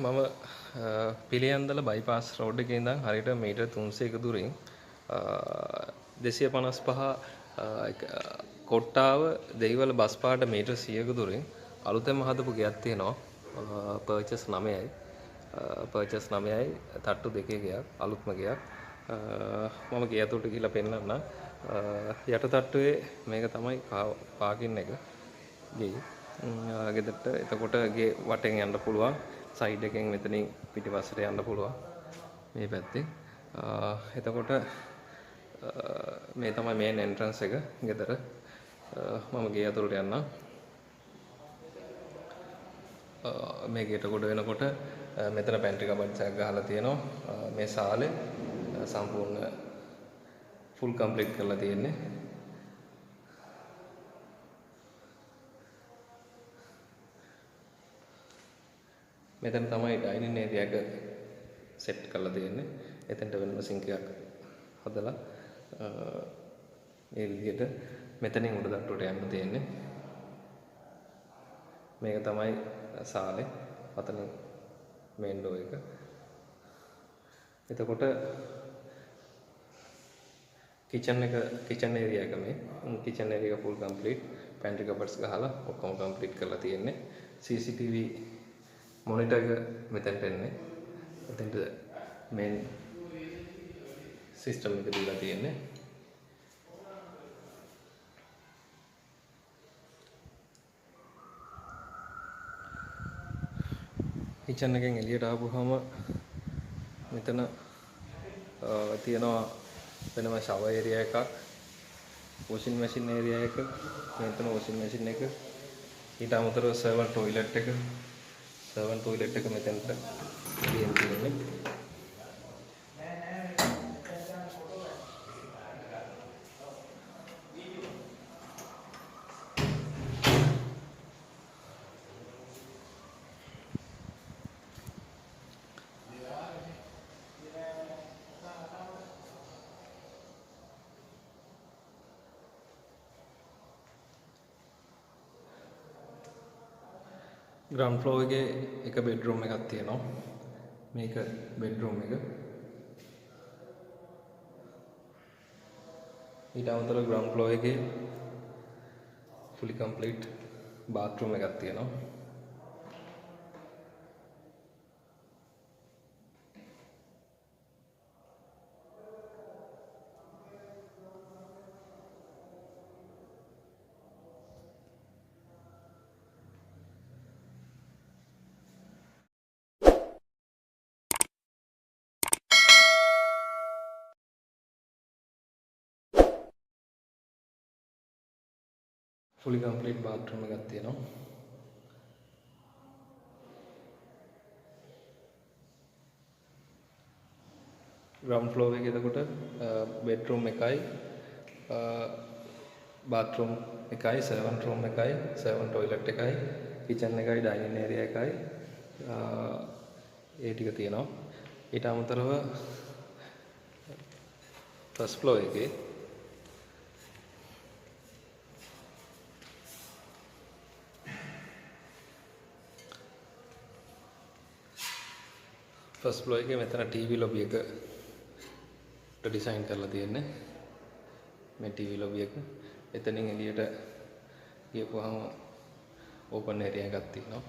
මම Piliyandala bypass road එකේ ඉඳන් හරියට මීටර් 300ක දුරින් 255 කොට්ටාව දෙහිවල බස් පාට මීටර් 100ක දුරින් අලුතෙන්ම හදපු ගෙයක් තියෙනවා පර්චස් 9යි පර්චස් 9යි තට්ටු දෙකේ ගෙයක් අලුත්ම ගෙයක් මම ගෙය ඇතුළට ගිහිල්ලා පෙන්නන්නම් යට තට්ටුවේ මේක තමයි පාකින් එක ගෙයි ගෙදරට එතකොට ගේ වටෙන් යන්න පුළුවන් සයිඩ් එකෙන් මෙතනින් පිටිපස්සට යන්න පුළුවන් මේ පැත්තෙන් එතකොට මේ තමයි මේන් එන්ට්‍රන්ස් එක ගෙදර මම ගේ ඇතුළට යන්නම් මේ ගේට කොට වෙනකොට මෙතන පැන්ට්‍රි කබඩ් එකක් ගහලා තියෙනවා මේ සාලේ සම්පූර්ණ ෆුල් කම්ප්ලීට් කරලා තියෙන්නේ මෙතන තමයි ඩයිනින් ඒරියා එක සෙට් කරලා තියෙන්නේ. එතනට වෙනම සින්ක් එකක් හදලා මේ විදිහට මෙතනින් උඩ තට්ටුවට යන්න තියෙන්නේ. මේක තමයි සාලේ. අතන මේන් ඩෝ එක. එතකොට කිචන් ඒරියා එක මේ. කිචන් ඒරියා එක ෆුල් කම්ප්ලීට්. පැන්ට්‍රි කබඩ්ස් ගහලා ඔක්කොම කම්ප්ලීට් කරලා තියෙන්නේ. CCTV මොනිටර් එක මෙතනට එන්නේ. එතනට මේන් සිස්ටම් එක දීලා තියෙන්නේ. කිචන් එකෙන් එළියට ආපුවාම මෙතන තියෙනවා වෙනම ෂවර් ඒරියා එකක්, වොෂින් මැෂින් ඒරියා එක, මෙතන වොෂින් මැෂින් එක, ඊට අමතරව සර්වන්ට් টয়ලට් එක සර්වන්ට් টয়ලට් එක මෙතනට තියෙන්නේ. ග්‍රවුන්ඩ් ෆ්ලෝර් එකේ එක බෙඩ්රූම් එකක් තියෙනවා. මේක බෙඩ්රූම් එක. ඊට අමතරව ග්‍රවුන්ඩ් ෆ්ලෝර් එකේ fully complete bathroom එකක් තියෙනවා. fully complete bathroom එකක් තියෙනවා. ground floor එකේ එතකොට bedroom එකයි bathroom එකයි servant room එකයි servant toilet එකයි kitchen එකයි dining area එකයි ඒ ටික තියෙනවා. ඊට අමතරව first floor එකේ ෆස්ට් ෆ්ලෝර් එකේ මෙතන ටීවී ලොබි එක ඩිසයින් කරලා තියෙන්නේ. මේ ටීවී ලොබි එක එතනින් එළියට ගියපුවාම ඕපන් ඒරියා එකක් තියෙනවා.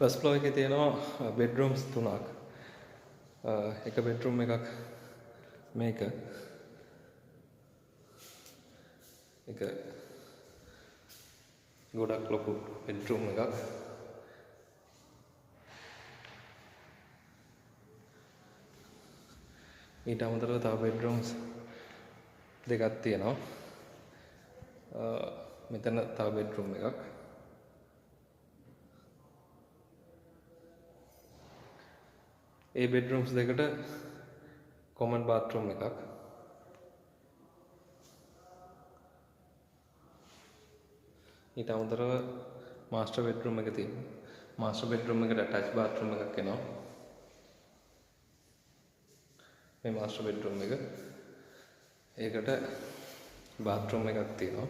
ෆස්ට් ෆ්ලෝර් එකේ තියෙනවා බෙඩ්රූම්ස් 3ක්. එක බෙඩ්රූම් එකක් මේක. එක ගොඩක් ලොකු බෙඩ්රූම් එකක්. ඊට අමතරව තව බෙඩ්රූම්ස් දෙකක් තියෙනවා. මෙතන තව බෙඩ්රූම් එකක්. ඒ බෙඩ්රූම්ස් දෙකට කොමන් බාත්රූම් එකක්. ඊට අමතරව මාස්ටර් බෙඩ්රූම් එක තියෙනවා. මාස්ටර් බෙඩ්රූම් එකට ඇටච් බාත්රූම් එකක් එනවා. මේ මාස්ටර් බෙඩ්රූම් එක. ඒකට බාත්රූම් එකක් තියෙනවා.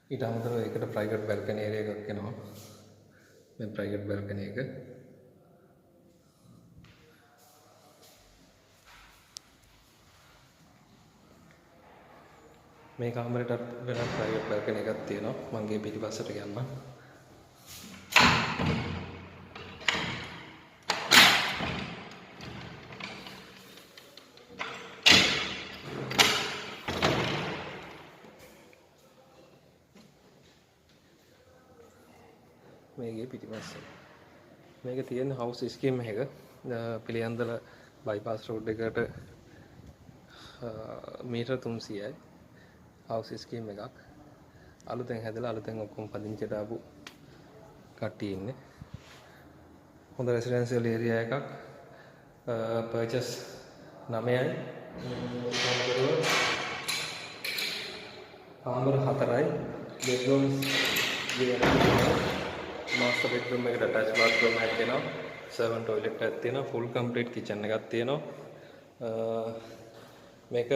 ඊට අමතරව ඒකට ප්‍රයිවට් බැල්කනි ඒරියා එකක් එනවා. මේ ප්‍රයිවට් බැල්කනි එක. මේ කාමරේට වෙනත් ප්‍රයිවට් බැල්කනි එකක් තියෙනවා. මම ගේ පිටිපස්සට යන්න. මේකේ පිටිපස්සේ මේක තියෙන හවුස් ස්කීම් එක පිළියන්දල බයිපාස් රෝඩ් එකට මීටර් 300යි හවුස් ස්කීම් එකක් අලුතෙන් හැදලා අලුතෙන් ඔක්කොම පදිංචිට ආපු කට්ටිය ඉන්නේ හොඳ රෙසිඩෙන්ෂියල් ඒරියා එකක් පර්චේස් 9යි කාමර 4යි බෙඩ්රූම්ස් මාස්ටර් බෙඩ්රූම් එකට ඇටච් බාත්රූම් එකක් තියෙනවා සර්වන් ටොයිලට් එකක් තියෙනවා ෆුල් කම්ප්ලීට් කිචන් එකක් තියෙනවා මේක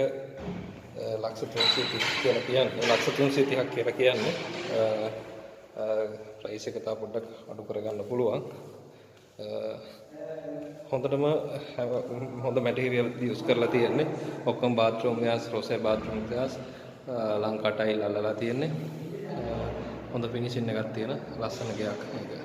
ලක්ෂ 330 කියලා කියන්නේ ලක්ෂ 330ක් කියලා කියන්නේ ප්‍රයිස් එක තා පොඩ්ඩක් අඩු කරගන්න පුළුවන් හොඳටම හොඳ මැටීරියල් යූස් කරලා තියෙන්නේ ඔක්කොම බාත්රූම් ගෑස් රොසේ බාත්රූම් ගෑස් ලංකා ටයිල් අල්ලලා තියෙන්නේ හොඳ ෆිනිෂින් එකක් තියෙන ලස්සන ගයක් මේක